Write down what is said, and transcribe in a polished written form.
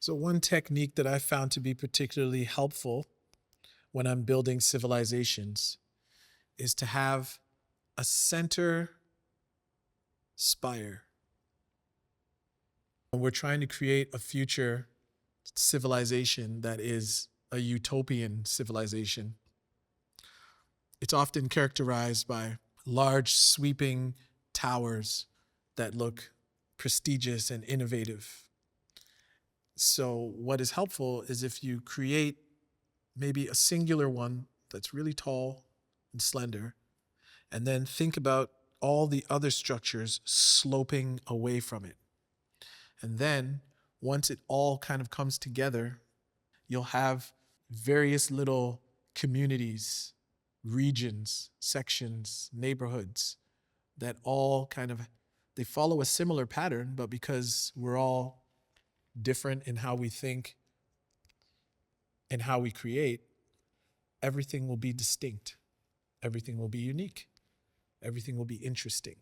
So one technique that I found to be particularly helpful when I'm building civilizations is to have a center spire. And we're trying to create a future civilization that is a utopian civilization. It's often characterized by large sweeping towers that look prestigious and innovative. So what is helpful is if you create maybe a singular one that's really tall and slender, and then think about all the other structures sloping away from it. And then once it all kind of comes together, you'll have various little communities, regions, sections, neighborhoods that all kind of, they follow a similar pattern, but because we're all different in how we think and how we create, everything will be distinct. Everything will be unique. Everything will be interesting.